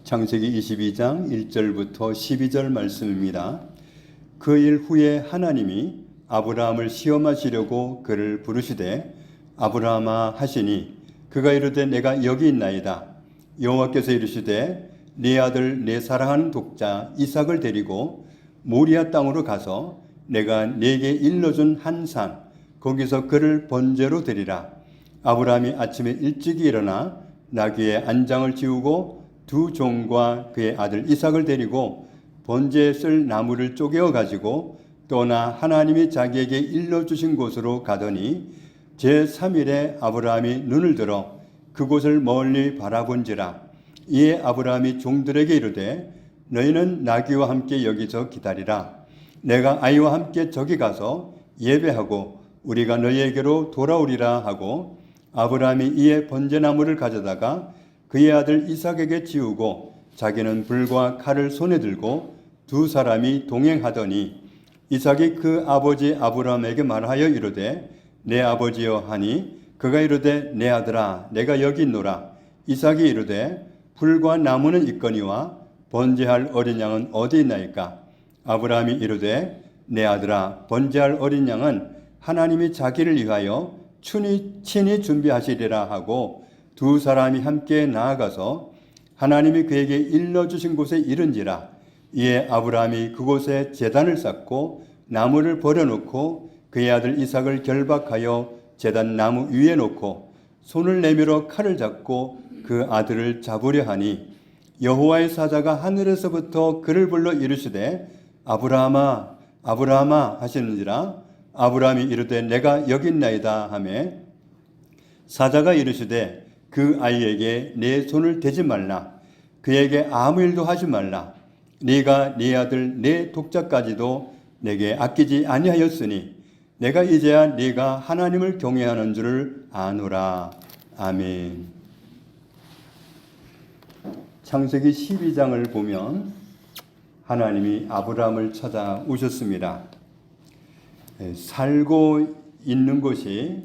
창세기 22장 1절부터 12절 말씀입니다. 그 일 후에 하나님이 아브라함을 시험하시려고 그를 부르시되 아브라함아 하시니 그가 이르되 내가 여기 있나이다. 여호와께서 이르시되 네 아들 내 사랑하는 독자 이삭을 데리고 모리아 땅으로 가서 내가 네게 일러준 한 산 거기서 그를 번제로 드리라. 아브라함이 아침에 일찍이 일어나 나귀의 안장을 지우고 두 종과 그의 아들 이삭을 데리고 번제에 쓸 나무를 쪼개어 가지고 떠나 하나님이 자기에게 일러주신 곳으로 가더니 제3일에 아브라함이 눈을 들어 그곳을 멀리 바라본지라. 이에 아브라함이 종들에게 이르되 너희는 나귀와 함께 여기서 기다리라. 내가 아이와 함께 저기 가서 예배하고 우리가 너희에게로 돌아오리라 하고 아브라함이 이에 번제나무를 가져다가 그의 아들 이삭에게 지우고 자기는 불과 칼을 손에 들고 두 사람이 동행하더니 이삭이 그 아버지 아브라함에게 말하여 이르되 내 아버지여 하니 그가 이르되 내 아들아 내가 여기 있노라. 이삭이 이르되 불과 나무는 있거니와 번제할 어린 양은 어디 있나이까. 아브라함이 이르되 내 아들아 번제할 어린 양은 하나님이 자기를 위하여 친히 준비하시리라 하고 두 사람이 함께 나아가서 하나님이 그에게 일러주신 곳에 이른지라. 이에 아브라함이 그곳에 제단을 쌓고 나무를 버려놓고 그의 아들 이삭을 결박하여 제단 나무 위에 놓고 손을 내밀어 칼을 잡고 그 아들을 잡으려 하니 여호와의 사자가 하늘에서부터 그를 불러 이르시되 아브라함아 아브라함아 하시는지라. 아브라함이 이르되 내가 여기 있나이다 하매 사자가 이르시되 그 아이에게 내 손을 대지 말라. 그에게 아무 일도 하지 말라. 네가 네 아들 내 독자까지도 내게 아끼지 아니하였으니 내가 이제야 네가 하나님을 경외하는 줄을 아노라. 아멘. 창세기 12장을 보면 하나님이 아브라함을 찾아오셨습니다. 살고 있는 곳이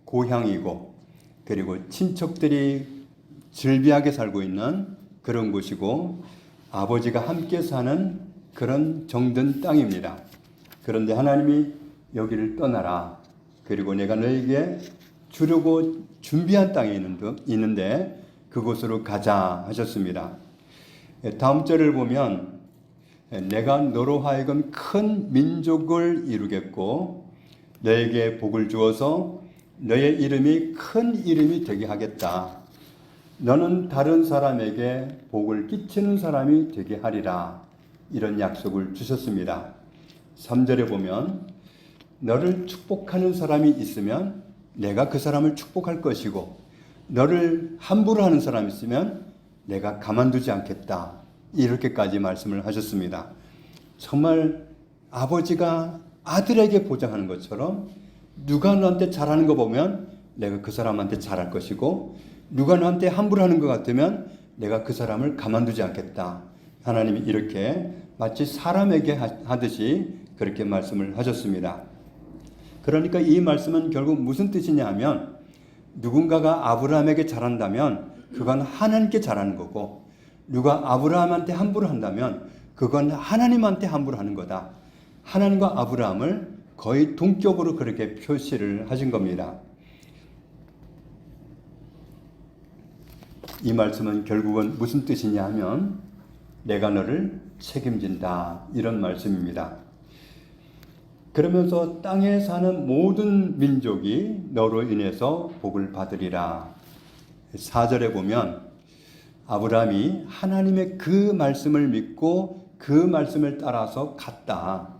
고향이고 그리고 친척들이 즐비하게 살고 있는 그런 곳이고 아버지가 함께 사는 그런 정든 땅입니다. 그런데 하나님이 여기를 떠나라. 그리고 내가 너에게 주려고 준비한 땅이 있는데 그곳으로 가자 하셨습니다. 다음 절을 보면 내가 너로 하여금 큰 민족을 이루겠고 너에게 복을 주어서 너의 이름이 큰 이름이 되게 하겠다. 너는 다른 사람에게 복을 끼치는 사람이 되게 하리라. 이런 약속을 주셨습니다. 3절에 보면 너를 축복하는 사람이 있으면 내가 그 사람을 축복할 것이고 너를 함부로 하는 사람이 있으면 내가 가만두지 않겠다. 이렇게까지 말씀을 하셨습니다. 정말 아버지가 아들에게 보장하는 것처럼 누가 너한테 잘하는 거 보면 내가 그 사람한테 잘할 것이고 누가 너한테 함부로 하는 것 같으면 내가 그 사람을 가만두지 않겠다. 하나님이 이렇게 마치 사람에게 하듯이 그렇게 말씀을 하셨습니다. 그러니까 이 말씀은 결국 무슨 뜻이냐 하면 누군가가 아브라함에게 잘한다면 그건 하나님께 잘하는 거고 누가 아브라함한테 함부로 한다면 그건 하나님한테 함부로 하는 거다. 하나님과 아브라함을 거의 동격으로 그렇게 표시를 하신 겁니다. 이 말씀은 결국은 무슨 뜻이냐 하면 내가 너를 책임진다 이런 말씀입니다. 그러면서 땅에 사는 모든 민족이 너로 인해서 복을 받으리라. 4절에 보면 아브라함이 하나님의 그 말씀을 믿고 그 말씀을 따라서 갔다.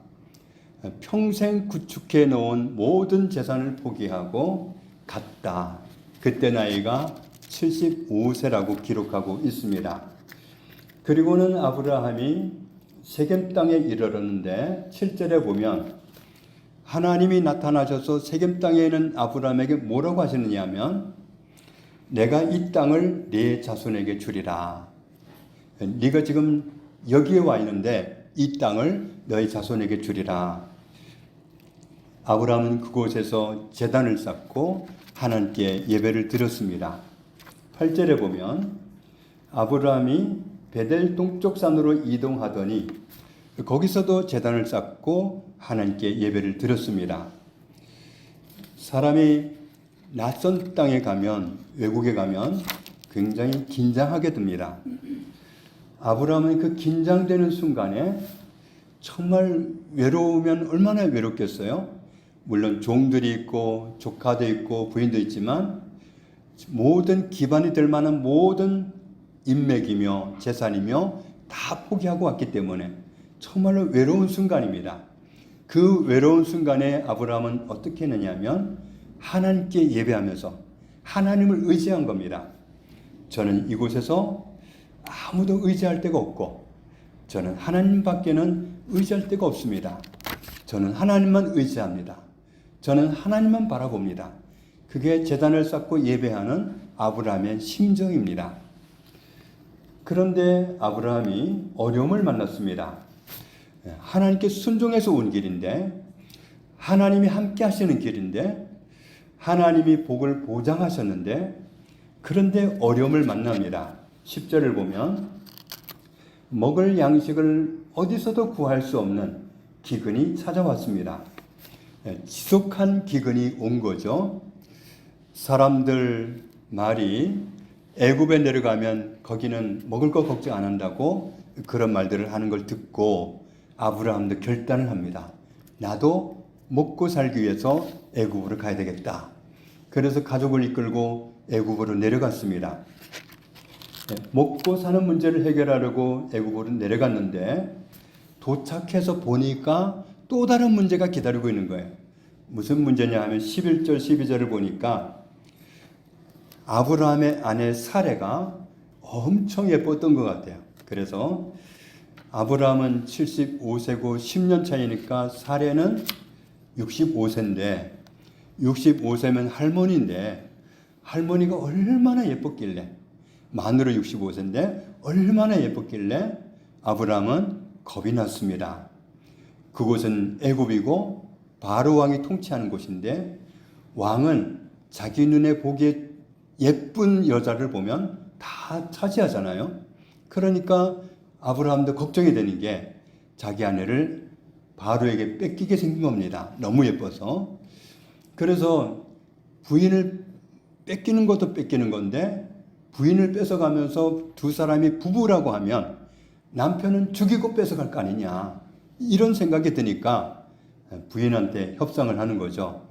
평생 구축해 놓은 모든 재산을 포기하고 갔다. 그때 나이가 75세라고 기록하고 있습니다. 그리고는 아브라함이 세겜 땅에 이르렀는데 7절에 보면 하나님이 나타나셔서 세겜 땅에 있는 아브라함에게 뭐라고 하시느냐 하면 내가 이 땅을 네 자손에게 주리라. 네가 지금 여기에 와 있는데 이 땅을 너희 자손에게 주리라. 아브라함은 그곳에서 제단을 쌓고 하나님께 예배를 드렸습니다. 8절에 보면 아브라함이 베델 동쪽 산으로 이동하더니 거기서도 제단을 쌓고 하나님께 예배를 드렸습니다. 사람이 낯선 땅에 가면, 외국에 가면 굉장히 긴장하게 됩니다. 아브라함은 그 긴장되는 순간에 정말 외로우면 얼마나 외롭겠어요? 물론 종들이 있고 조카도 있고 부인도 있지만 모든 기반이 될 만한 모든 인맥이며 재산이며 다 포기하고 왔기 때문에 정말로 외로운 순간입니다. 그 외로운 순간에 아브라함은 어떻게 했느냐면 하나님께 예배하면서 하나님을 의지한 겁니다. 저는 이곳에서 아무도 의지할 데가 없고 저는 하나님밖에는 의지할 데가 없습니다. 저는 하나님만 의지합니다. 저는 하나님만 바라봅니다. 그게 제단을 쌓고 예배하는 아브라함의 심정입니다. 그런데 아브라함이 어려움을 만났습니다. 하나님께 순종해서 온 길인데, 하나님이 함께 하시는 길인데, 하나님이 복을 보장하셨는데, 그런데 어려움을 만납니다. 10절을 보면 먹을 양식을 어디서도 구할 수 없는 기근이 찾아왔습니다. 지속한 기근이 온 거죠. 사람들 말이 애굽에 내려가면 거기는 먹을 거 걱정 안 한다고 그런 말들을 하는 걸 듣고 아브라함도 결단을 합니다. 나도 먹고 살기 위해서 애굽으로 가야 되겠다. 그래서 가족을 이끌고 애굽으로 내려갔습니다. 먹고 사는 문제를 해결하려고 애굽으로 내려갔는데 도착해서 보니까 또 다른 문제가 기다리고 있는 거예요. 무슨 문제냐 하면 11절 12절을 보니까 아브라함의 아내 사레가 엄청 예뻤던 것 같아요. 그래서 아브라함은 75세고 10년 차이니까 사레는 65세인데 65세면 할머니인데 할머니가 얼마나 예뻤길래 만으로 65세인데 얼마나 예뻤길래 아브라함은 겁이 났습니다. 그곳은 애굽이고 바로 왕이 통치하는 곳인데 왕은 자기 눈에 보기에 예쁜 여자를 보면 다 차지하잖아요. 그러니까 아브라함도 걱정이 되는 게 자기 아내를 바로에게 뺏기게 생긴 겁니다. 너무 예뻐서. 그래서 부인을 뺏기는 것도 뺏기는 건데 부인을 뺏어가면서 두 사람이 부부라고 하면 남편은 죽이고 뺏어갈 거 아니냐. 이런 생각이 드니까 부인한테 협상을 하는 거죠.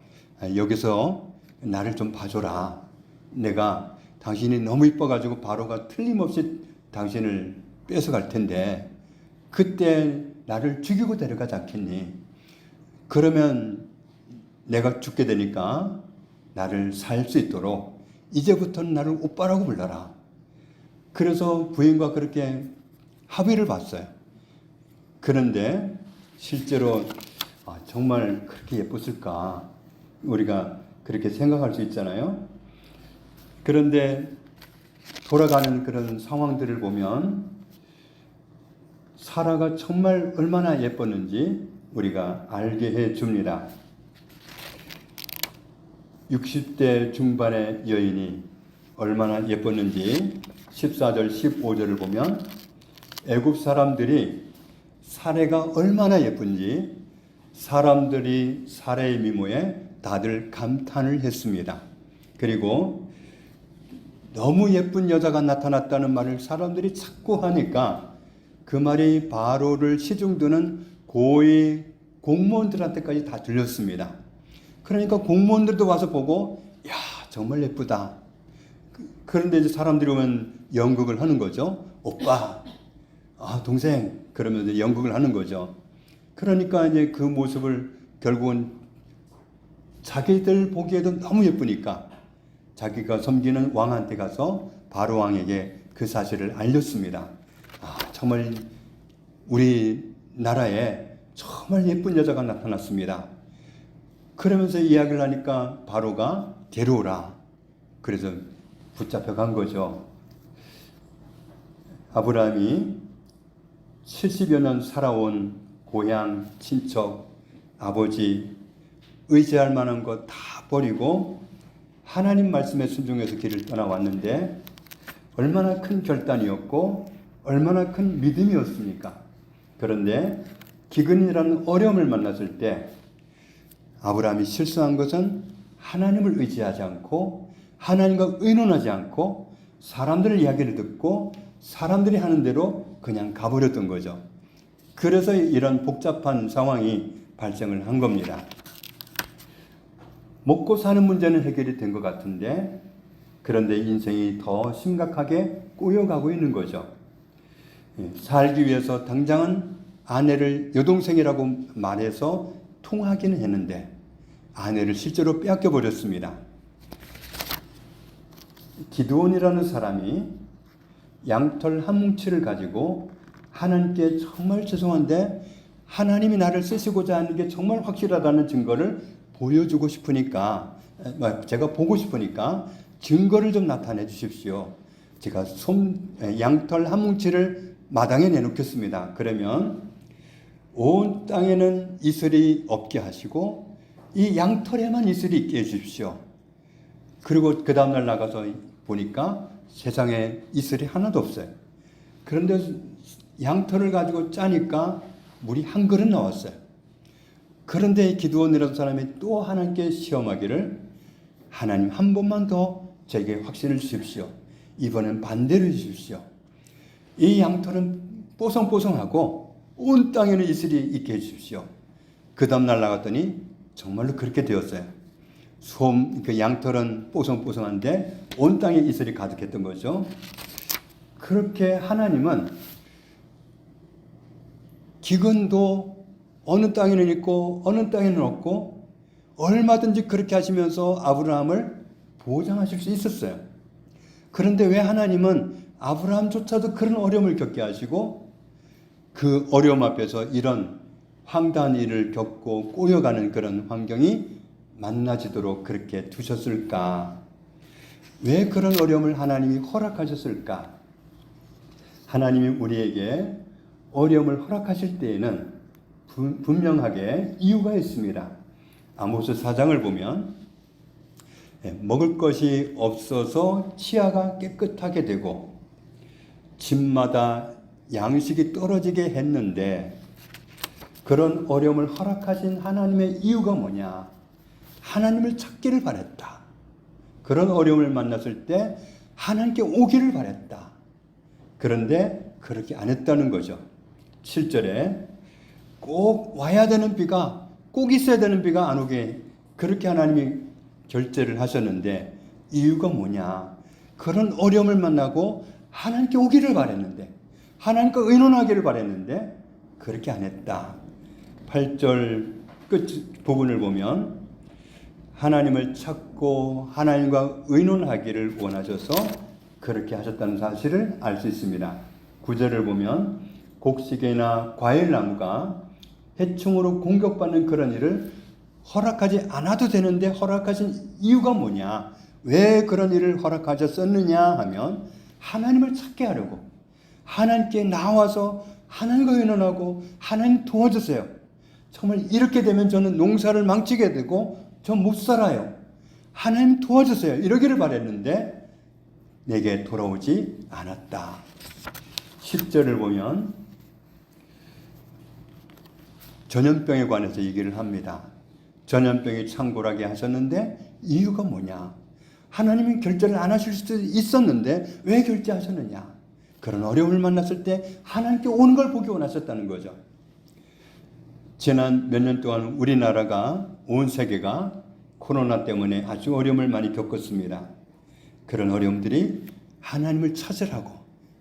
여기서 나를 좀 봐줘라. 내가 당신이 너무 이뻐가지고 바로가 틀림없이 당신을 뺏어갈 텐데 그때 나를 죽이고 데려가지 않겠니? 그러면 내가 죽게 되니까 나를 살 수 있도록 이제부터는 나를 오빠라고 불러라. 그래서 부인과 그렇게 합의를 봤어요. 그런데 실제로 정말 그렇게 예뻤을까? 우리가 그렇게 생각할 수 있잖아요. 그런데 돌아가는 그런 상황들을 보면 사라가 정말 얼마나 예뻤는지 우리가 알게 해 줍니다. 60대 중반의 여인이 얼마나 예뻤는지 14절 15절을 보면 애굽 사람들이 사레가 얼마나 예쁜지 사람들이 사레의 미모에 다들 감탄을 했습니다. 그리고 너무 예쁜 여자가 나타났다는 말을 사람들이 자꾸 하니까 그 말이 바로를 시중드는 고위 공무원들한테까지 다 들렸습니다. 그러니까 공무원들도 와서 보고 야 정말 예쁘다. 그런데 이제 사람들이 오면 연극을 하는 거죠. 오빠, 동생 그러면서 연극을 하는 거죠. 그러니까 이제 그 모습을 결국은 자기들 보기에도 너무 예쁘니까 자기가 섬기는 왕한테 가서 바로 왕에게 그 사실을 알렸습니다. 정말 우리나라에 정말 예쁜 여자가 나타났습니다. 그러면서 이야기를 하니까 바로가 데려오라. 그래서 붙잡혀 간 거죠. 아브라함이 70여 년 살아온 고향, 친척, 아버지, 의지할 만한 거 다 버리고 하나님 말씀에 순종해서 길을 떠나왔는데 얼마나 큰 결단이었고 얼마나 큰 믿음이었습니까? 그런데 기근이라는 어려움을 만났을 때 아브라함이 실수한 것은 하나님을 의지하지 않고 하나님과 의논하지 않고 사람들의 이야기를 듣고 사람들이 하는 대로 그냥 가버렸던 거죠. 그래서 이런 복잡한 상황이 발생을 한 겁니다. 먹고 사는 문제는 해결이 된 것 같은데 그런데 인생이 더 심각하게 꼬여가고 있는 거죠. 살기 위해서 당장은 아내를 여동생이라고 말해서 통하기는 했는데 아내를 실제로 빼앗겨 버렸습니다. 기드온이라는 사람이 양털 한 뭉치를 가지고 하나님께 정말 죄송한데 하나님이 나를 쓰시고자 하는 게 정말 확실하다는 증거를 보여주고 싶으니까 제가 보고 싶으니까 증거를 좀 나타내 주십시오. 제가 양털 한 뭉치를 마당에 내놓겠습니다. 그러면 온 땅에는 이슬이 없게 하시고 이 양털에만 이슬이 있게 해주십시오. 그리고 그 다음날 나가서 보니까 세상에 이슬이 하나도 없어요. 그런데 양털을 가지고 짜니까 물이 한 그릇 나왔어요. 그런데 기드온이라는 사람이 또 하나님께 시험하기를 하나님 한 번만 더 저에게 확신을 주십시오. 이번엔 반대로 해주십시오. 이 양털은 뽀송뽀송하고 온 땅에는 이슬이 있게 해주십시오. 그 다음날 나갔더니 정말로 그렇게 되었어요. 그 양털은 뽀송뽀송한데 온 땅에 이슬이 가득했던 거죠. 그렇게 하나님은 기근도 어느 땅에는 있고 어느 땅에는 없고 얼마든지 그렇게 하시면서 아브라함을 보장하실 수 있었어요. 그런데 왜 하나님은 아브라함조차도 그런 어려움을 겪게 하시고 그 어려움 앞에서 이런 황당한 일을 겪고 꼬여가는 그런 환경이 만나지도록 그렇게 두셨을까? 왜 그런 어려움을 하나님이 허락하셨을까? 하나님이 우리에게 어려움을 허락하실 때에는 분명하게 이유가 있습니다. 아모스 4장을 보면 먹을 것이 없어서 치아가 깨끗하게 되고 집마다 양식이 떨어지게 했는데 그런 어려움을 허락하신 하나님의 이유가 뭐냐? 하나님을 찾기를 바랬다. 그런 어려움을 만났을 때 하나님께 오기를 바랬다. 그런데 그렇게 안 했다는 거죠. 7절에 꼭 와야 되는 비가, 꼭 있어야 되는 비가 안 오게 그렇게 하나님이 결제를 하셨는데 이유가 뭐냐? 그런 어려움을 만나고 하나님께 오기를 바랬는데 하나님과 의논하기를 바랬는데 그렇게 안 했다. 8절 끝 부분을 보면 하나님을 찾고 하나님과 의논하기를 원하셔서 그렇게 하셨다는 사실을 알 수 있습니다. 9절을 보면 곡식이나 과일나무가 해충으로 공격받는 그런 일을 허락하지 않아도 되는데 허락하신 이유가 뭐냐? 왜 그런 일을 허락하셨었느냐 하면 하나님을 찾게 하려고 하나님께 나와서 하나님과 의논하고 하나님 도와주세요. 정말 이렇게 되면 저는 농사를 망치게 되고 저 못 살아요. 하나님 도와주세요. 이러기를 바랬는데 내게 돌아오지 않았다. 10절을 보면 전염병에 관해서 얘기를 합니다. 전염병이 창궐하게 하셨는데 이유가 뭐냐? 하나님이 결제를 안 하실 수도 있었는데 왜 결제하셨느냐? 그런 어려움을 만났을 때 하나님께 오는 걸 보기 원하셨다는 거죠. 지난 몇 년 동안 우리나라가 온 세계가 코로나 때문에 아주 어려움을 많이 겪었습니다. 그런 어려움들이 하나님을 찾으라고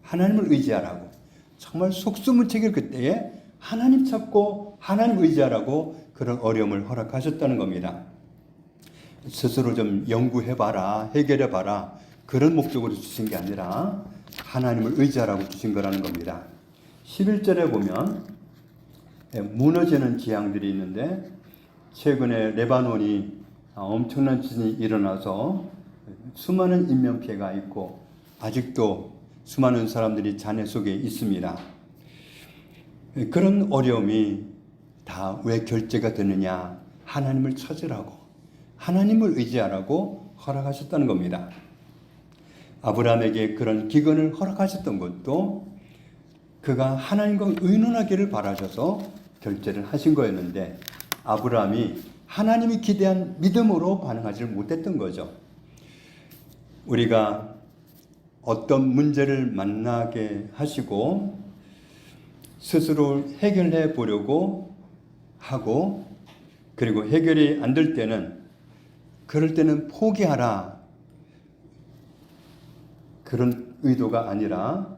하나님을 의지하라고 정말 속수무책일 그때에 하나님 찾고 하나님 의지하라고 그런 어려움을 허락하셨다는 겁니다. 스스로 좀 연구해봐라 해결해봐라 그런 목적으로 주신 게 아니라 하나님을 의지하라고 주신 거라는 겁니다. 11절에 보면 무너지는 지향들이 있는데 최근에 레바논이 엄청난 지진이 일어나서 수많은 인명피해가 있고 아직도 수많은 사람들이 잔해 속에 있습니다. 그런 어려움이 다 왜 결제가 되느냐? 하나님을 찾으라고 하나님을 의지하라고 허락하셨다는 겁니다. 아브라함에게 그런 기근을 허락하셨던 것도 그가 하나님과 의논하기를 바라셔서 결제를 하신 거였는데 아브라함이 하나님이 기대한 믿음으로 반응하지 못했던 거죠. 우리가 어떤 문제를 만나게 하시고 스스로 해결해 보려고 하고 그리고 해결이 안 될 때는 그럴 때는 포기하라 그런 의도가 아니라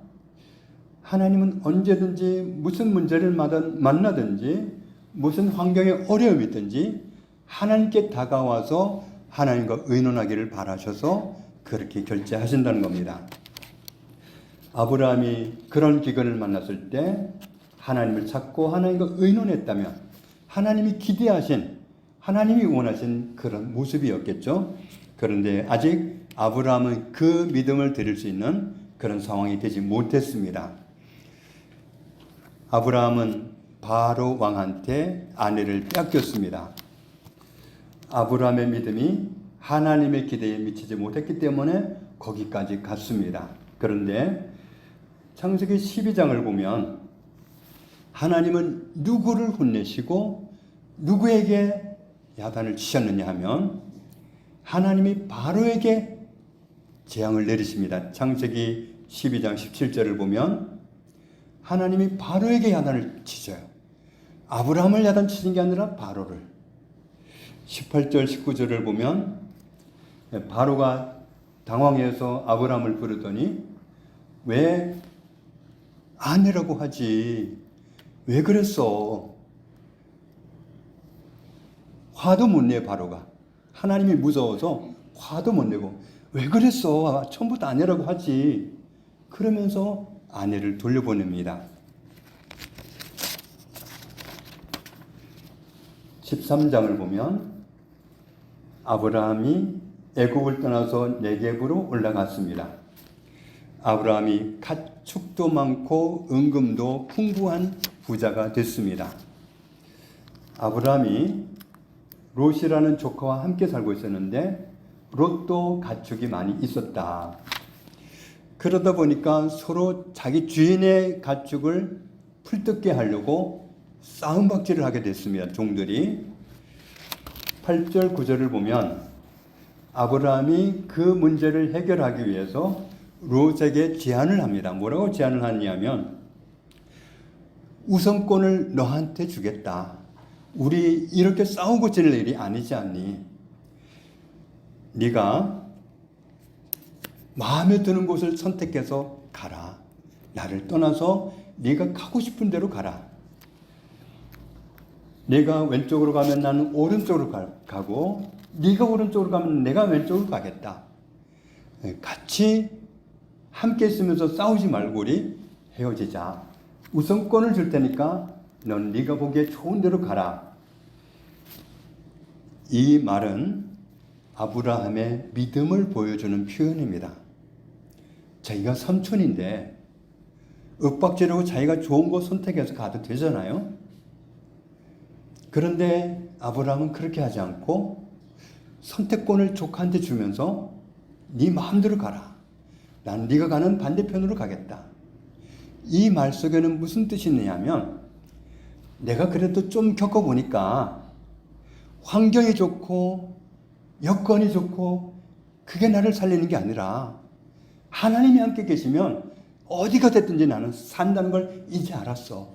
하나님은 언제든지 무슨 문제를 만나든지 무슨 환경에 어려움이 있든지 하나님께 다가와서 하나님과 의논하기를 바라셔서 그렇게 결제하신다는 겁니다. 아브라함이 그런 기근을 만났을 때 하나님을 찾고 하나님과 의논했다면 하나님이 기대하신 하나님이 원하신 그런 모습이었겠죠. 그런데 아직 아브라함은 그 믿음을 드릴 수 있는 그런 상황이 되지 못했습니다. 아브라함은 바로 왕한테 아내를 뺏겼습니다. 아브라함의 믿음이 하나님의 기대에 미치지 못했기 때문에 거기까지 갔습니다. 그런데 창세기 12장을 보면 하나님은 누구를 혼내시고 누구에게 야단을 치셨느냐 하면 하나님이 바로에게 재앙을 내리십니다. 창세기 12장 17절을 보면 하나님이 바로에게 야단을 치셔요. 아브라함을 야단 치신 게 아니라 바로를. 18절 19절을 보면 바로가 당황해서 아브라함을 부르더니 왜 아내라고 하지? 왜 그랬어? 화도 못 내 바로가. 하나님이 무서워서 화도 못 내고 왜 그랬어? 처음부터 아내라고 하지. 그러면서 아내를 돌려보냅니다. 13장을 보면 아브라함이 애굽을 떠나서 네겝으로 올라갔습니다. 아브라함이 가축도 많고 은금도 풍부한 부자가 됐습니다. 아브라함이 롯이라는 조카와 함께 살고 있었는데 롯도 가축이 많이 있었다. 그러다 보니까 서로 자기 주인의 가축을 풀뜯게 하려고 싸움박질을 하게 됐습니다. 종들이. 8절 9절을 보면 아브라함이 그 문제를 해결하기 위해서 롯에게 제안을 합니다. 뭐라고 제안을 하냐면 우선권을 너한테 주겠다. 우리 이렇게 싸우고 지낼 일이 아니지 않니? 네가 마음에 드는 곳을 선택해서 가라. 나를 떠나서 네가 가고 싶은 대로 가라. 네가 왼쪽으로 가면 나는 오른쪽으로 가고 네가 오른쪽으로 가면 내가 왼쪽으로 가겠다. 같이 함께 있으면서 싸우지 말고 우리 헤어지자. 우선권을 줄 테니까 넌 네가 보기에 좋은 대로 가라. 이 말은 아브라함의 믿음을 보여주는 표현입니다. 자기가 삼촌인데 윽박지르고 자기가 좋은 거 선택해서 가도 되잖아요. 그런데 아브라함은 그렇게 하지 않고 선택권을 조카한테 주면서 네 마음대로 가라. 난 네가 가는 반대편으로 가겠다. 이 말 속에는 무슨 뜻이 있느냐면 내가 그래도 좀 겪어보니까 환경이 좋고 여건이 좋고 그게 나를 살리는 게 아니라 하나님이 함께 계시면 어디가 됐든지 나는 산다는 걸 이제 알았어.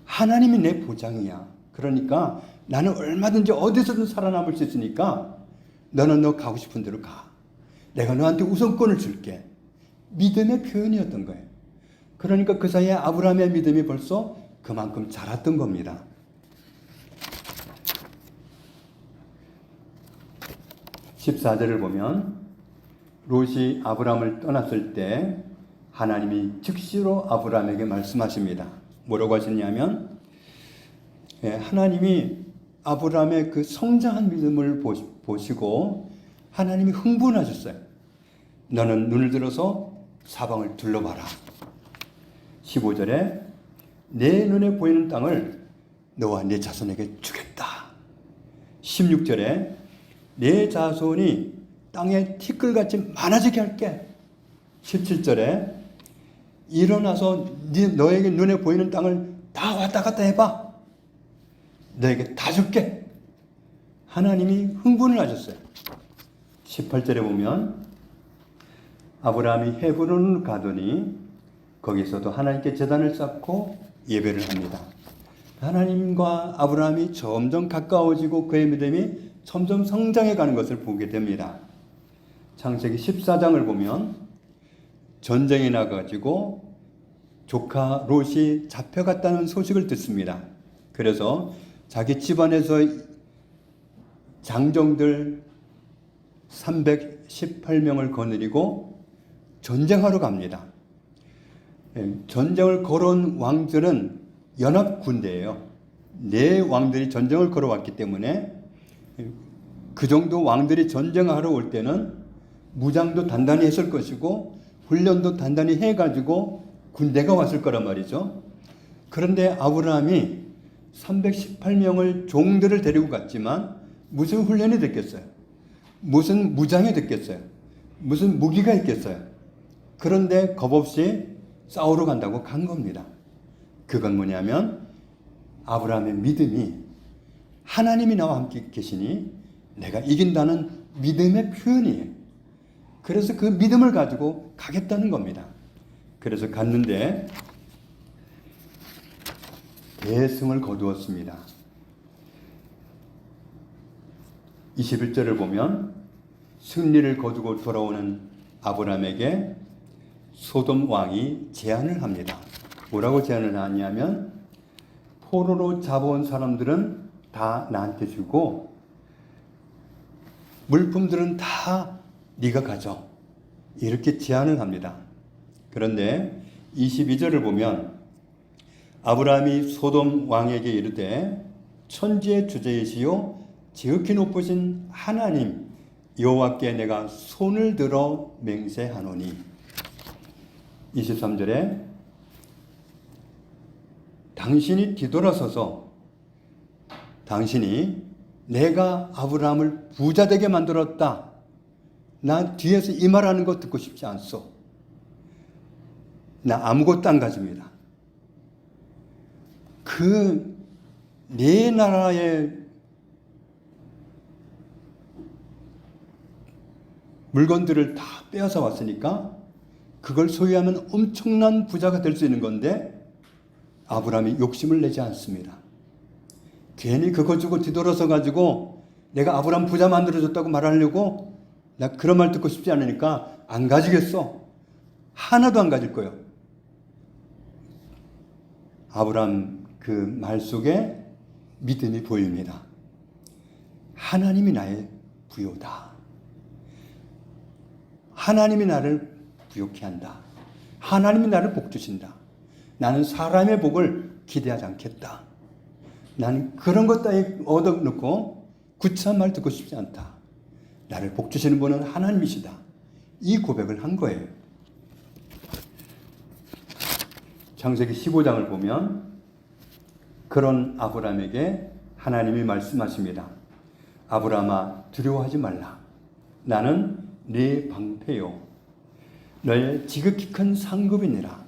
하나님이 내 보장이야. 그러니까 나는 얼마든지 어디서든 살아남을 수 있으니까 너는 너 가고 싶은 대로 가. 내가 너한테 우선권을 줄게. 믿음의 표현이었던 거예요. 그러니까 그 사이에 아브라함의 믿음이 벌써 그만큼 자랐던 겁니다. 14절을 보면 롯이 아브라함을 떠났을 때 하나님이 즉시로 아브라함에게 말씀하십니다. 뭐라고 하셨냐면 하나님이 아브라함의 그 성장한 믿음을 보시고 하나님이 흥분하셨어요. 너는 눈을 들어서 사방을 둘러봐라. 15절에 내 눈에 보이는 땅을 너와 내 자손에게 주겠다. 16절에 내 자손이 땅에 티끌같이 많아지게 할게. 17절에 일어나서 너에게 눈에 보이는 땅을 다 왔다 갔다 해봐. 너에게 다 줄게. 하나님이 흥분을 하셨어요. 18절에 보면 아브라함이 헤브론을 가더니 거기서도 하나님께 제단을 쌓고 예배를 합니다. 하나님과 아브라함이 점점 가까워지고 그의 믿음이 점점 성장해 가는 것을 보게 됩니다. 창세기 14장을 보면 전쟁에 나가지고 조카 롯이 잡혀갔다는 소식을 듣습니다. 그래서 자기 집안에서 장정들 318명을 거느리고 전쟁하러 갑니다. 전쟁을 걸어온 왕들은 연합군대예요. 네 왕들이 전쟁을 걸어왔기 때문에 그 정도 왕들이 전쟁하러 올 때는 무장도 단단히 했을 것이고 훈련도 단단히 해가지고 군대가 왔을 거란 말이죠. 그런데 아브라함이 318명을 종들을 데리고 갔지만 무슨 훈련이 됐겠어요? 무슨 무장이 됐겠어요? 무슨 무기가 있겠어요? 그런데 겁없이 싸우러 간다고 간 겁니다. 그건 뭐냐면 아브라함의 믿음이 하나님이 나와 함께 계시니 내가 이긴다는 믿음의 표현이에요. 그래서 그 믿음을 가지고 가겠다는 겁니다. 그래서 갔는데 대승을 거두었습니다. 21절을 보면 승리를 거두고 돌아오는 아브라함에게 소돔 왕이 제안을 합니다. 뭐라고 제안을 하냐면 포로로 잡아온 사람들은 다 나한테 주고 물품들은 다 네가 가져. 이렇게 제안을 합니다. 그런데 22절을 보면 아브라함이 소돔 왕에게 이르되 천지의 주제이시요 지극히 높으신 하나님 여호와께 내가 손을 들어 맹세하노니 23절에 당신이 뒤돌아서서 당신이 내가 아브라함을 부자 되게 만들었다. 나 뒤에서 이 말하는 거 듣고 싶지 않소. 나 아무것도 안 가집니다. 그 네 나라의 물건들을 다 빼앗아 왔으니까 그걸 소유하면 엄청난 부자가 될 수 있는 건데 아브라함이 욕심을 내지 않습니다. 괜히 그거 주고 뒤돌아서 가지고 내가 아브라함 부자 만들어줬다고 말하려고 나 그런 말 듣고 싶지 않으니까 안 가지겠어. 하나도 안 가질 거예요. 아브라함 그 말 속에 믿음이 보입니다. 하나님이 나의 부요다. 하나님이 나를 부요케 한다. 하나님이 나를 복 주신다. 나는 사람의 복을 기대하지 않겠다. 나는 그런 것 따위 얻어놓고 구차한 말 듣고 싶지 않다. 나를 복 주시는 분은 하나님이시다. 이 고백을 한 거예요. 창세기 15장을 보면 그런 아브라함에게 하나님이 말씀하십니다. 아브라함아 두려워하지 말라. 나는 네 방패요. 너의 지극히 큰 상급이니라.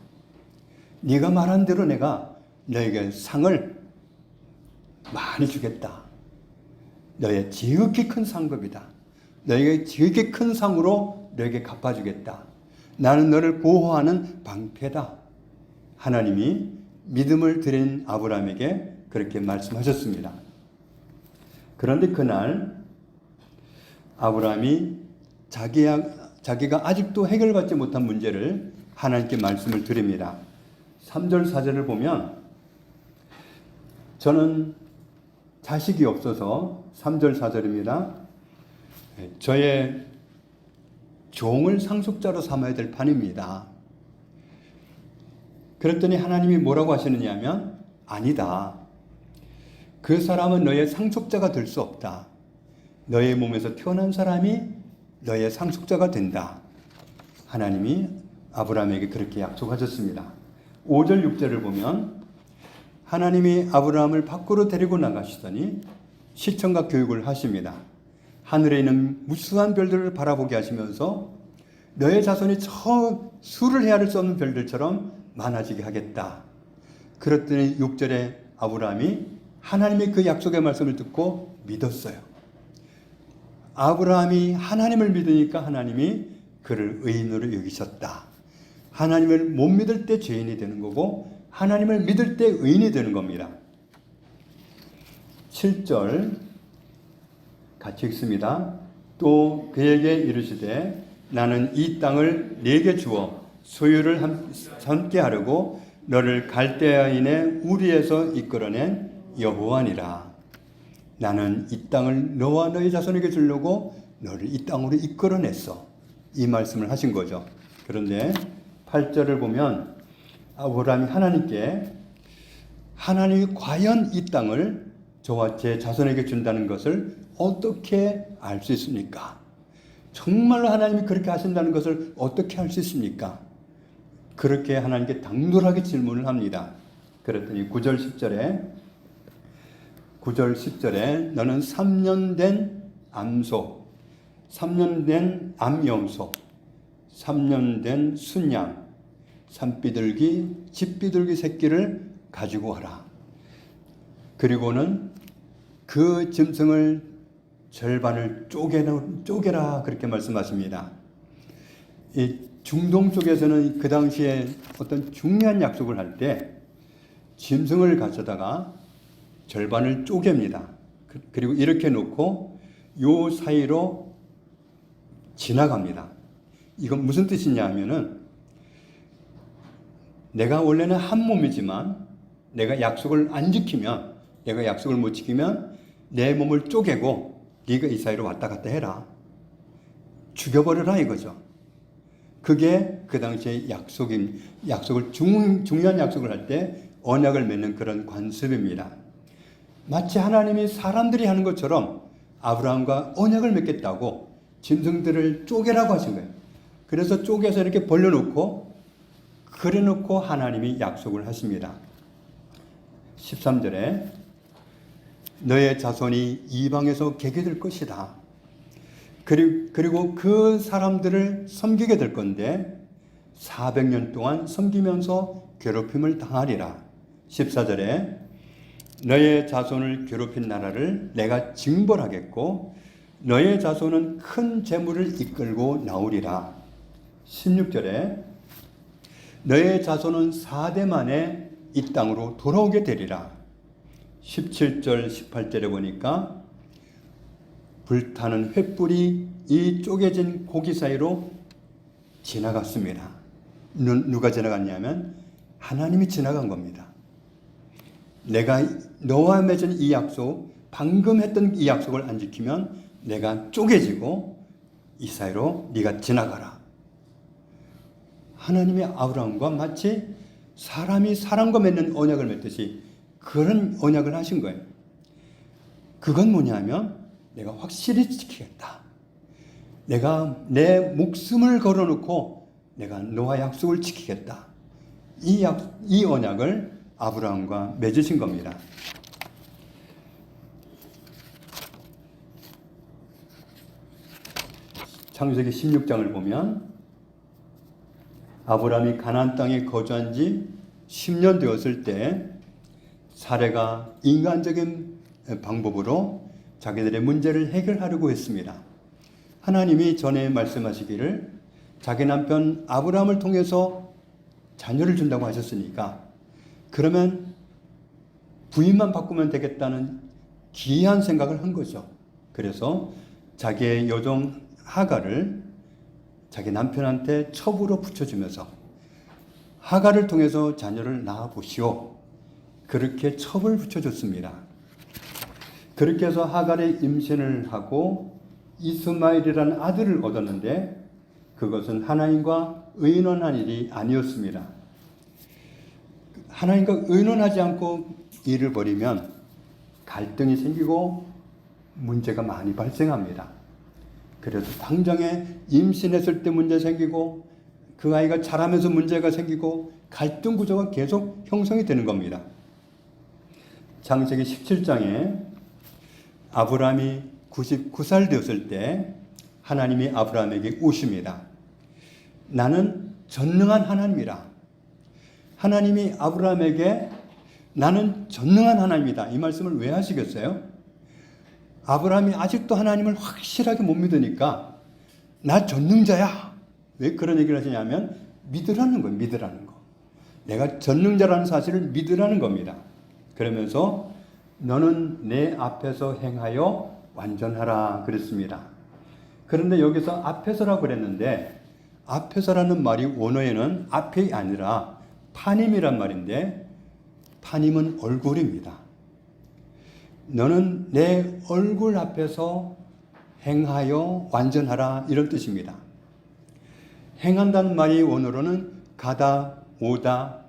네가 말한 대로 내가 너에게 상을 많이 주겠다. 너의 지극히 큰 상급이다. 너에게 지극히 큰 상으로 너에게 갚아주겠다. 나는 너를 보호하는 방패다. 하나님이 믿음을 드린 아브라함에게 그렇게 말씀하셨습니다. 그런데 그날 아브라함이 자기가 아직도 해결받지 못한 문제를 하나님께 말씀을 드립니다. 3절 4절을 보면 저는 자식이 없어서 3절 4절입니다. 저의 종을 상속자로 삼아야 될 판입니다. 그랬더니 하나님이 뭐라고 하시느냐 하면 아니다. 그 사람은 너의 상속자가 될 수 없다. 너의 몸에서 태어난 사람이 너의 상속자가 된다. 하나님이 아브라함에게 그렇게 약속하셨습니다. 5절 6절을 보면 하나님이 아브라함을 밖으로 데리고 나가시더니 시청각 교육을 하십니다. 하늘에 있는 무수한 별들을 바라보게 하시면서 너의 자손이 저 수를 헤아릴 수 없는 별들처럼 많아지게 하겠다. 그랬더니 6절에 아브라함이 하나님의 그 약속의 말씀을 듣고 믿었어요. 아브라함이 하나님을 믿으니까 하나님이 그를 의인으로 여기셨다. 하나님을 못 믿을 때 죄인이 되는 거고 하나님을 믿을 때 의인이 되는 겁니다. 7절 같이 읽습니다. 또 그에게 이르시되 나는 이 땅을 네게 주어 소유를 함께 하려고 너를 갈대아인의 우리에서 이끌어낸 여호와니라. 나는 이 땅을 너와 너의 자손에게 주려고 너를 이 땅으로 이끌어냈어. 이 말씀을 하신 거죠. 그런데 8절을 보면 아브라함이 하나님께 하나님이 과연 이 땅을 저와 제 자손에게 준다는 것을 어떻게 알 수 있습니까? 정말로 하나님이 그렇게 하신다는 것을 어떻게 알 수 있습니까? 그렇게 하나님께 당돌하게 질문을 합니다. 그랬더니 9절 10절에 너는 3년 된 암소, 3년 된 암염소, 3년 된 순양, 산비둘기, 집비둘기 새끼를 가지고 와라. 그리고는 그 짐승을 절반을 쪼개라 그렇게 말씀하십니다. 이 중동 쪽에서는 그 당시에 어떤 중요한 약속을 할 때 짐승을 가져다가 절반을 쪼갭니다. 그리고 이렇게 놓고 요 사이로 지나갑니다. 이건 무슨 뜻이냐 하면은 내가 원래는 한 몸이지만 내가 약속을 안 지키면, 내가 약속을 못 지키면 내 몸을 쪼개고 네가 이 사이로 왔다 갔다 해라. 죽여버려라 이거죠. 그게 그 당시에 약속을 중요한 약속을 할 때 언약을 맺는 그런 관습입니다. 마치 하나님이 사람들이 하는 것처럼 아브라함과 언약을 맺겠다고 짐승들을 쪼개라고 하신 거예요. 그래서 쪼개서 이렇게 벌려놓고 그래놓고 하나님이 약속을 하십니다. 13절에 너의 자손이 이방에서 개게 될 것이다. 그리고 그 사람들을 섬기게 될 건데 400년 동안 섬기면서 괴롭힘을 당하리라. 14절에 너의 자손을 괴롭힌 나라를 내가 징벌하겠고 너의 자손은 큰 재물을 이끌고 나오리라. 16절에 너의 자손은 4대 만에 이 땅으로 돌아오게 되리라. 17절 18절에 보니까 불타는 횃불이 이 쪼개진 고기 사이로 지나갔습니다. 누가 지나갔냐면 하나님이 지나간 겁니다. 내가 너와 맺은 이 약속, 방금 했던 이 약속을 안 지키면 내가 쪼개지고 이 사이로 네가 지나가라. 하나님이 아브라함과 마치 사람이 사람과 맺는 언약을 맺듯이 그런 언약을 하신 거예요. 그건 뭐냐면 내가 확실히 지키겠다. 내가 내 목숨을 걸어놓고 내가 너와 약속을 지키겠다. 이 언약을 아브라함과 맺으신 겁니다. 창세기 16장을 보면 아브라함이 가나안 땅에 거주한 지 10년 되었을 때 사레가 인간적인 방법으로 자기들의 문제를 해결하려고 했습니다. 하나님이 전에 말씀하시기를 자기 남편 아브라함을 통해서 자녀를 준다고 하셨으니까 그러면 부인만 바꾸면 되겠다는 기이한 생각을 한 거죠. 그래서 자기의 여종 하갈을 자기 남편한테 첩으로 붙여주면서 하갈을 통해서 자녀를 낳아보시오. 그렇게 첩을 붙여줬습니다. 그렇게 해서 하갈이 임신을 하고 이스마엘이라는 아들을 얻었는데 그것은 하나님과 의논한 일이 아니었습니다. 하나님과 의논하지 않고 일을 벌이면 갈등이 생기고 문제가 많이 발생합니다. 그래서 당장에 임신했을 때 문제 생기고 그 아이가 자라면서 문제가 생기고 갈등 구조가 계속 형성이 되는 겁니다. 창세기 17장에 아브라함이 99살 되었을 때 하나님이 아브라함에게 오십니다. 나는 전능한 하나님이라. 하나님이 아브라함에게 나는 전능한 하나님이다, 이 말씀을 왜 하시겠어요? 아브라함이 아직도 하나님을 확실하게 못 믿으니까 나 전능자야. 왜 그런 얘기를 하시냐면 믿으라는 거예요. 믿으라는 거. 내가 전능자라는 사실을 믿으라는 겁니다. 그러면서 너는 내 앞에서 행하여 완전하라 그랬습니다. 그런데 여기서 앞에서라고 그랬는데, 앞에서라는 말이 원어에는 앞이 아니라 파님이란 말인데, 파님은 얼굴입니다. 너는 내 얼굴 앞에서 행하여 완전하라, 이런 뜻입니다. 행한다는 말이 원어로는 가다, 오다,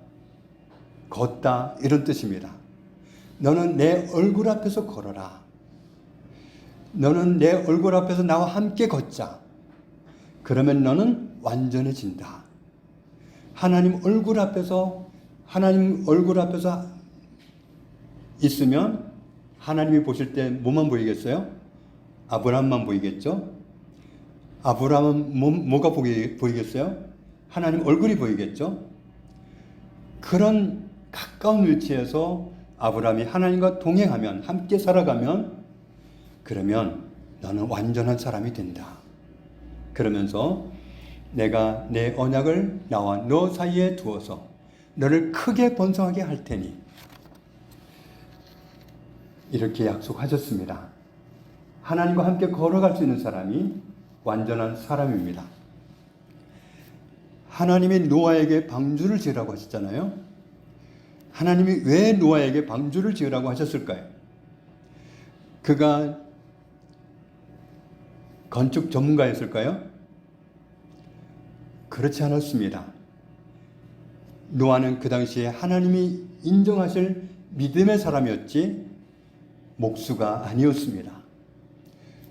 걷다, 이런 뜻입니다. 너는 내 얼굴 앞에서 걸어라. 너는 내 얼굴 앞에서 나와 함께 걷자. 그러면 너는 완전해진다. 하나님 얼굴 앞에서 있으면 하나님이 보실 때 뭐만 보이겠어요? 아브라함만 보이겠죠? 아브라함은 뭐가 보이겠어요? 하나님 얼굴이 보이겠죠? 그런 가까운 위치에서 아브라함이 하나님과 동행하면, 함께 살아가면, 그러면 너는 완전한 사람이 된다. 그러면서 내가 내 언약을 나와 너 사이에 두어서 너를 크게 번성하게 할 테니, 이렇게 약속하셨습니다. 하나님과 함께 걸어갈 수 있는 사람이 완전한 사람입니다. 하나님이 노아에게 방주를 지으라고 하셨잖아요. 하나님이 왜 노아에게 방주를 지으라고 하셨을까요? 그가 건축 전문가였을까요? 그렇지 않았습니다. 노아는 그 당시에 하나님이 인정하실 믿음의 사람이었지 목수가 아니었습니다.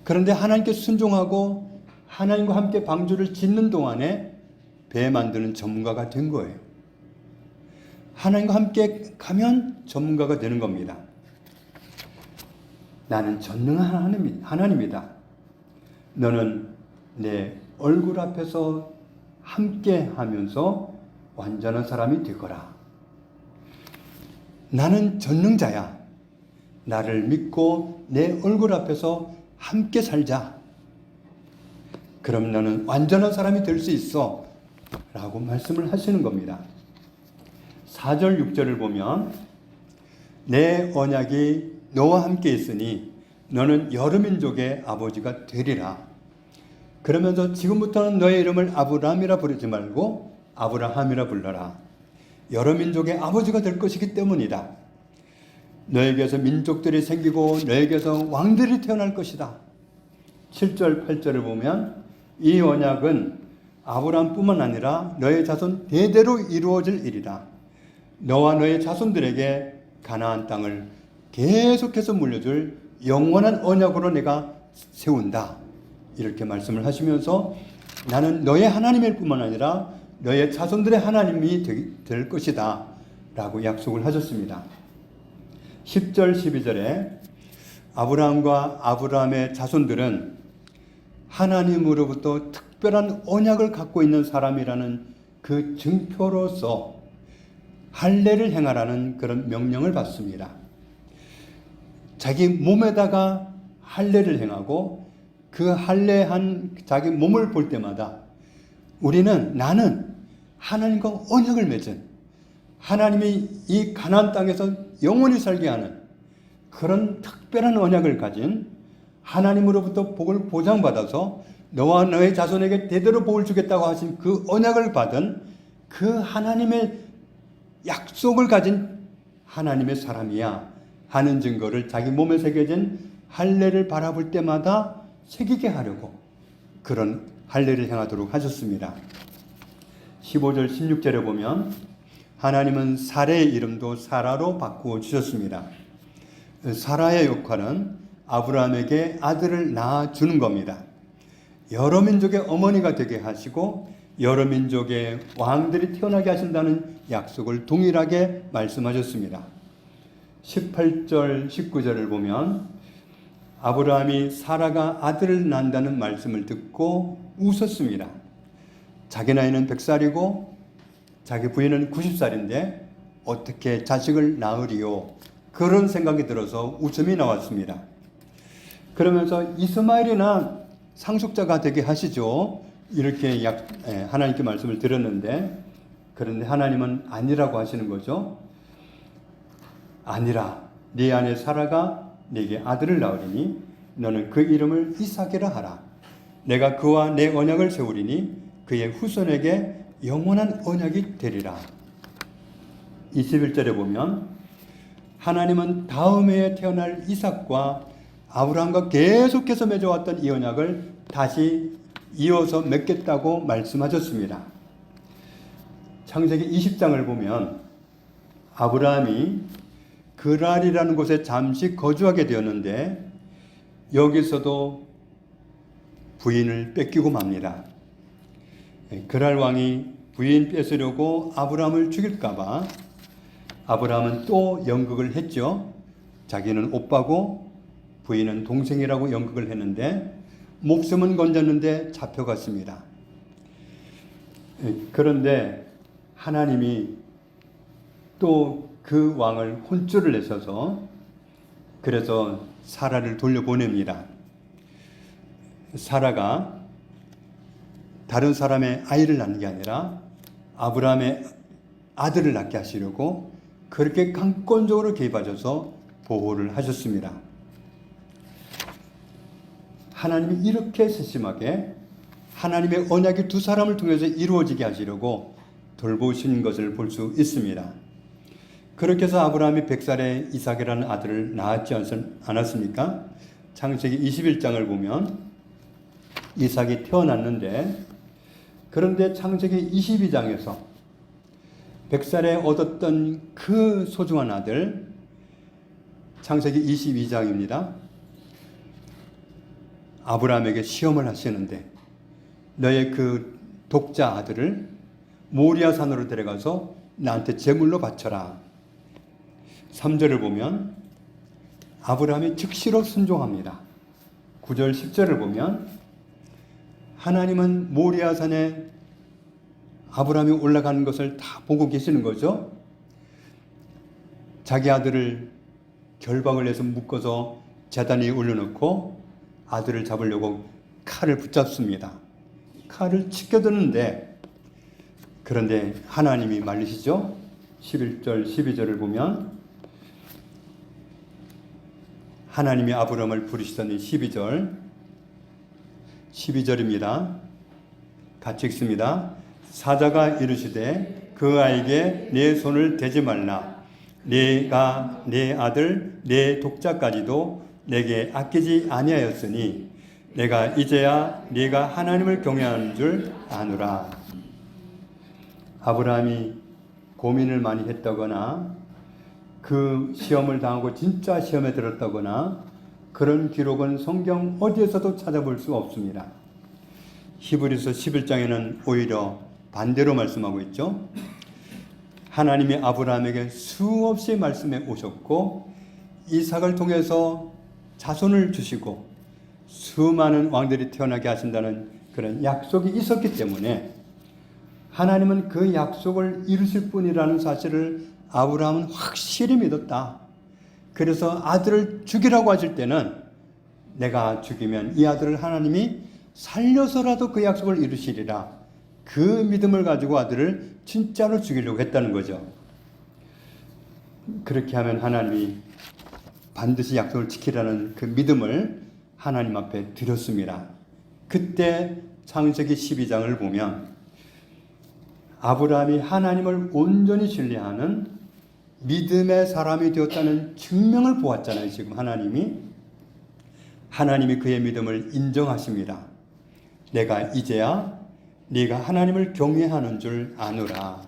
그런데 하나님께 순종하고 하나님과 함께 방주를 짓는 동안에 배 만드는 전문가가 된 거예요. 하나님과 함께 가면 전문가가 되는 겁니다. 나는 전능한 하나님이다. 너는 내 얼굴 앞에서 함께 하면서 완전한 사람이 되거라. 나는 전능자야. 나를 믿고 내 얼굴 앞에서 함께 살자. 그럼 너는 완전한 사람이 될 수 있어. 라고 말씀을 하시는 겁니다. 4절, 6절을 보면 내 언약이 너와 함께 있으니 너는 여러 민족의 아버지가 되리라. 그러면서 지금부터는 너의 이름을 아브라함이라 부르지 말고 아브라함이라 불러라. 여러 민족의 아버지가 될 것이기 때문이다. 너에게서 민족들이 생기고 너에게서 왕들이 태어날 것이다. 7절, 8절을 보면 이 언약은 아브라함뿐만 아니라 너의 자손 대대로 이루어질 일이다. 너와 너의 자손들에게 가나안 땅을 계속해서 물려줄 영원한 언약으로 내가 세운다. 이렇게 말씀을 하시면서 나는 너의 하나님일 뿐만 아니라 너의 자손들의 하나님이 될 것이다. 라고 약속을 하셨습니다. 10절, 12절에 아브라함과 아브라함의 자손들은 하나님으로부터 특별한 언약을 갖고 있는 사람이라는 그 증표로서 할례를 행하라는 그런 명령을 받습니다. 자기 몸에다가 할례를 행하고 그 할례한 자기 몸을 볼 때마다 나는 하나님과 언약을 맺은, 하나님이 이 가나안 땅에서 영원히 살게 하는 그런 특별한 언약을 가진, 하나님으로부터 복을 보장받아서 너와 너의 자손에게 대대로 복을 주겠다고 하신 그 언약을 받은 그 하나님의 약속을 가진 하나님의 사람이야 하는 증거를 자기 몸에 새겨진 할례를 바라볼 때마다 새기게 하려고 그런 할례를 행하도록 하셨습니다. 15절 16절에 보면 하나님은 사라의 이름도 사라로 바꾸어 주셨습니다. 사라의 역할은 아브라함에게 아들을 낳아주는 겁니다. 여러 민족의 어머니가 되게 하시고 여러 민족의 왕들이 태어나게 하신다는 약속을 동일하게 말씀하셨습니다. 18절 19절을 보면 아브라함이 사라가 아들을 낳는다는 말씀을 듣고 웃었습니다. 자기 나이는 100살이고 자기 부인은 90살인데 어떻게 자식을 낳으리요? 그런 생각이 들어서 웃음이 나왔습니다. 그러면서 이스마엘이나 상속자가 되게 하시죠. 이렇게 하나님께 말씀을 드렸는데, 그런데 하나님은 아니라고 하시는 거죠. 아니라 네 아내 사라가 네게 아들을 낳으리니 너는 그 이름을 이삭이라 하라. 내가 그와 내 언약을 세우리니 그의 후손에게 영원한 언약이 되리라. 21절에 보면 하나님은 다음 해에 태어날 이삭과 아브라함과 계속해서 맺어왔던 이 언약을 다시 이어서 맺겠다고 말씀하셨습니다. 창세기 20장을 보면 아브라함이 그랄이라는 곳에 잠시 거주하게 되었는데 여기서도 부인을 뺏기고 맙니다. 그랄 왕이 부인 뺏으려고 아브라함을 죽일까봐 아브라함은 또 연극을 했죠. 자기는 오빠고 부인은 동생이라고 연극을 했는데 목숨은 건졌는데 잡혀갔습니다. 그런데 하나님이 또 그 왕을 혼쭐을 내셔서 그래서 사라를 돌려보냅니다. 사라가 다른 사람의 아이를 낳는 게 아니라 아브라함의 아들을 낳게 하시려고 그렇게 강권적으로 개입하셔서 보호를 하셨습니다. 하나님이 이렇게 세심하게 하나님의 언약이 두 사람을 통해서 이루어지게 하시려고 돌보신 것을 볼 수 있습니다. 그렇게 해서 아브라함이 100살에 이삭이라는 아들을 낳았지 않았습니까? 창세기 21장을 보면 이삭이 태어났는데, 그런데 창세기 22장에서 100살에 얻었던 그 소중한 아들, 창세기 22장입니다. 아브라함에게 시험을 하시는데 너의 그 독자 아들을 모리아 산으로 데려가서 나한테 제물로 바쳐라. 3절을 보면 아브라함이 즉시로 순종합니다. 9절 10절을 보면 하나님은 모리아 산에 아브라함이 올라가는 것을 다 보고 계시는 거죠. 자기 아들을 결박을 해서 묶어서 제단 위에 올려놓고 아들을 잡으려고 칼을 붙잡습니다. 칼을 치켜드는데, 그런데 하나님이 말리시죠. 11절 12절을 보면 하나님이 아브라함을 부르시더니 12절입니다. 같이 읽습니다. 사자가 이르시되 그 아이에게 내 손을 대지 말라. 내가 내 아들 내 독자까지도 내게 아끼지 아니하였으니 내가 이제야 네가 하나님을 경외하는 줄 아노라. 아브라함이 고민을 많이 했다거나 그 시험을 당하고 진짜 시험에 들었다거나 그런 기록은 성경 어디에서도 찾아볼 수 없습니다. 히브리서 11장에는 오히려 반대로 말씀하고 있죠. 하나님이 아브라함에게 수없이 말씀해 오셨고 이삭을 통해서 자손을 주시고 수많은 왕들이 태어나게 하신다는 그런 약속이 있었기 때문에 하나님은 그 약속을 이루실 분이라는 사실을 아브라함은 확실히 믿었다. 그래서 아들을 죽이라고 하실 때는 내가 죽이면 이 아들을 하나님이 살려서라도 그 약속을 이루시리라. 그 믿음을 가지고 아들을 진짜로 죽이려고 했다는 거죠. 그렇게 하면 하나님이 반드시 약속을 지키라는 그 믿음을 하나님 앞에 드렸습니다. 그때 창세기 12장을 보면 아브라함이 하나님을 온전히 신뢰하는 믿음의 사람이 되었다는 증명을 보았잖아요. 지금 하나님이 그의 믿음을 인정하십니다. 내가 이제야 네가 하나님을 경외하는 줄 아노라.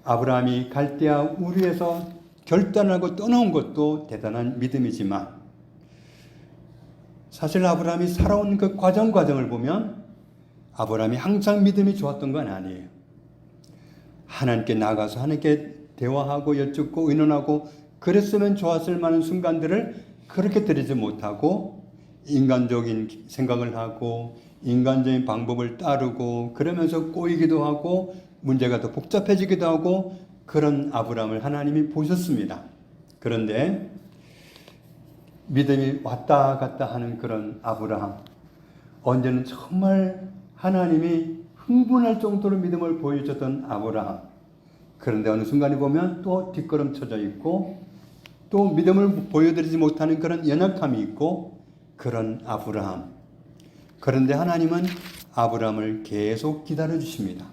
아브라함이 갈대아 우르에서 결단하고 떠나온 것도 대단한 믿음이지만 사실 아브라함이 살아온 그 과정을 보면 아브라함이 항상 믿음이 좋았던 건 아니에요. 하나님께 나가서 하나님께 대화하고 여쭙고 의논하고 그랬으면 좋았을 만한 순간들을 그렇게 드리지 못하고 인간적인 생각을 하고 인간적인 방법을 따르고 그러면서 꼬이기도 하고 문제가 더 복잡해지기도 하고 그런 아브라함을 하나님이 보셨습니다. 그런데 믿음이 왔다 갔다 하는 그런 아브라함, 언제는 정말 하나님이 흥분할 정도로 믿음을 보여줬던 아브라함, 그런데 어느 순간에 보면 또 뒷걸음쳐져 있고 또 믿음을 보여드리지 못하는 그런 연약함이 있고 그런 아브라함. 그런데 하나님은 아브라함을 계속 기다려 주십니다.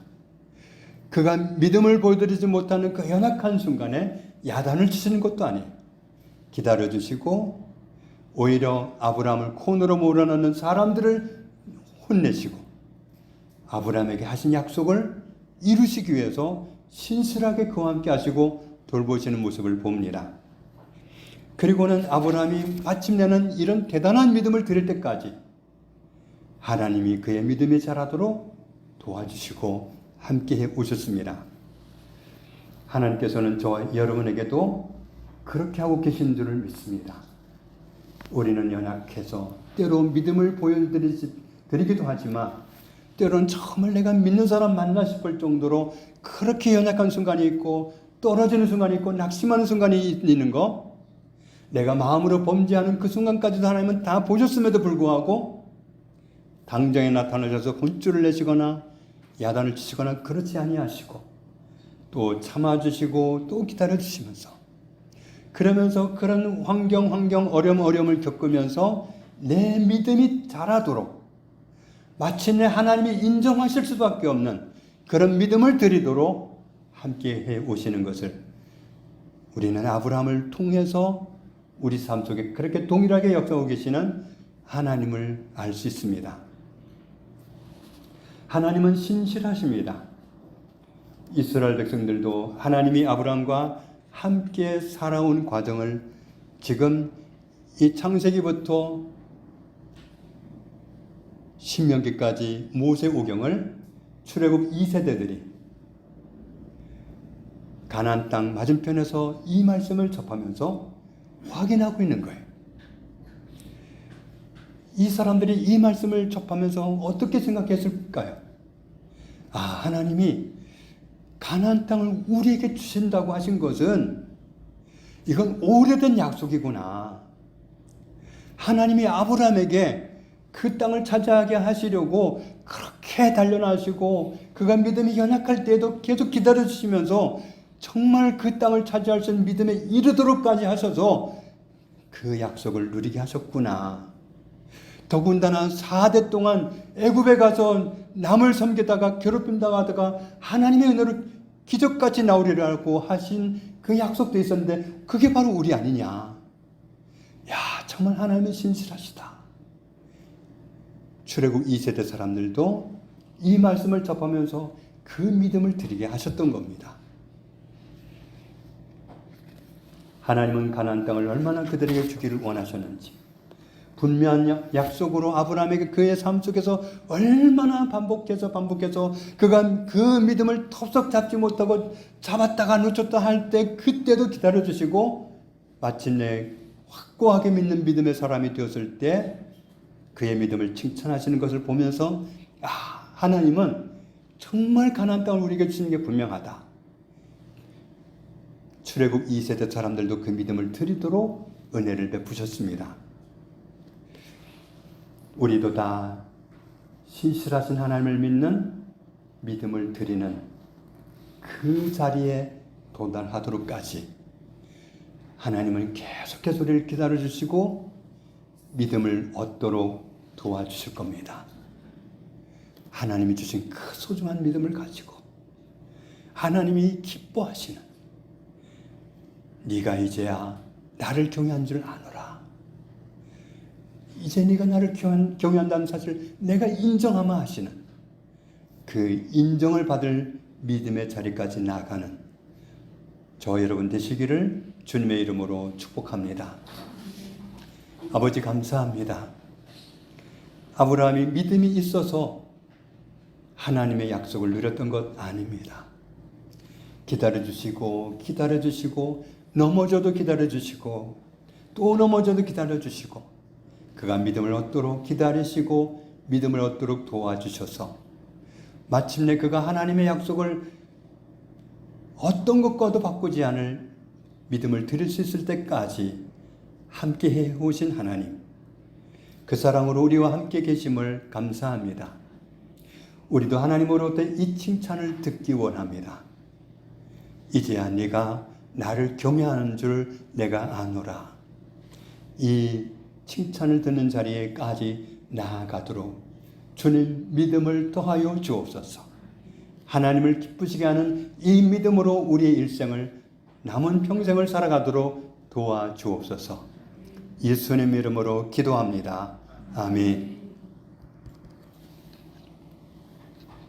그가 믿음을 보여드리지 못하는 그 연약한 순간에 야단을 치시는 것도 아니에요. 기다려 주시고 오히려 아브라함을 코너로 몰아넣는 사람들을 혼내시고 아브라함에게 하신 약속을 이루시기 위해서 신실하게 그와 함께 하시고 돌보시는 모습을 봅니다. 그리고는 아브라함이 마침내는 이런 대단한 믿음을 드릴 때까지 하나님이 그의 믿음이 자라도록 도와주시고 함께해 오셨습니다. 하나님께서는 저와 여러분에게도 그렇게 하고 계신 줄을 믿습니다. 우리는 연약해서 때로 믿음을 보여드리기도 하지만 때로는 정말 내가 믿는 사람 맞나 싶을 정도로 그렇게 연약한 순간이 있고 떨어지는 순간이 있고 낙심하는 순간이 있는 거, 내가 마음으로 범죄하는 그 순간까지도 하나님은 다 보셨음에도 불구하고 당장에 나타나셔서 혼쭐을 내시거나 야단을 치시거나 그렇지 아니하시고 또 참아주시고 또 기다려주시면서 그러면서 그런 어려움을 겪으면서 내 믿음이 자라도록 마침내 하나님이 인정하실 수밖에 없는 그런 믿음을 드리도록 함께해 오시는 것을 우리는 아브라함을 통해서 우리 삶 속에 그렇게 동일하게 역사하고 계시는 하나님을 알 수 있습니다. 하나님은 신실하십니다. 이스라엘 백성들도 하나님이 아브라함과 함께 살아온 과정을 지금 이 창세기부터 신명기까지 모세오경을 출애굽 2세대들이 가나안 땅 맞은편에서 이 말씀을 접하면서 확인하고 있는 거예요. 이 사람들이 이 말씀을 접하면서 어떻게 생각했을까요? 아, 하나님이 가나안 땅을 우리에게 주신다고 하신 것은 이건 오래된 약속이구나. 하나님이 아브라함에게 그 땅을 차지하게 하시려고 그렇게 단련하시고 그가 믿음이 연약할 때에도 계속 기다려주시면서 정말 그 땅을 차지할 수 있는 믿음에 이르도록까지 하셔서 그 약속을 누리게 하셨구나. 더군다나 4대 동안 애굽에 가서 남을 섬기다가 괴롭힘 당하다가 하나님의 은혜로 기적같이 나오리라고 하신 그 약속도 있었는데 그게 바로 우리 아니냐. 야, 정말 하나님은 신실하시다. 출애굽 2세대 사람들도 이 말씀을 접하면서 그 믿음을 드리게 하셨던 겁니다. 하나님은 가나안 땅을 얼마나 그들에게 주기를 원하셨는지 분명한 약속으로 아브라함에게 그의 삶 속에서 얼마나 반복해서 그가 그 믿음을 톱썩 잡지 못하고 잡았다가 놓쳤다 할 때 그때도 기다려주시고 마침내 확고하게 믿는 믿음의 사람이 되었을 때 그의 믿음을 칭찬하시는 것을 보면서 아, 하나님은 정말 가나안 땅을 우리에게 주시는 게 분명하다. 출애굽 2세대 사람들도 그 믿음을 드리도록 은혜를 베푸셨습니다. 우리도 다 신실하신 하나님을 믿는 믿음을 드리는 그 자리에 도달하도록까지 하나님은 계속해서 우리를 기다려주시고 믿음을 얻도록 도와주실 겁니다. 하나님이 주신 그 소중한 믿음을 가지고 하나님이 기뻐하시는 네가 이제야 나를 경외한 줄 아노라. 이제 네가 나를 경외한다는 사실을 내가 인정하마 하시는 그 인정을 받을 믿음의 자리까지 나아가는 저 여러분 되시기를 주님의 이름으로 축복합니다. 아버지 감사합니다. 아브라함이 믿음이 있어서 하나님의 약속을 누렸던 것 아닙니다. 기다려주시고 넘어져도 기다려주시고 또 넘어져도 기다려주시고 그가 믿음을 얻도록 기다리시고 믿음을 얻도록 도와주셔서 마침내 그가 하나님의 약속을 어떤 것과도 바꾸지 않을 믿음을 드릴 수 있을 때까지 함께 해오신 하나님, 그 사랑으로 우리와 함께 계심을 감사합니다. 우리도 하나님으로부터 이 칭찬을 듣기 원합니다. 이제야 네가 나를 경외하는 줄 내가 아노라. 이 칭찬을 듣는 자리에까지 나아가도록 주님 믿음을 더하여 주옵소서. 하나님을 기쁘시게 하는 이 믿음으로 우리의 일생을 남은 평생을 살아가도록 도와주옵소서. 예수님 이름으로 기도합니다. 아멘.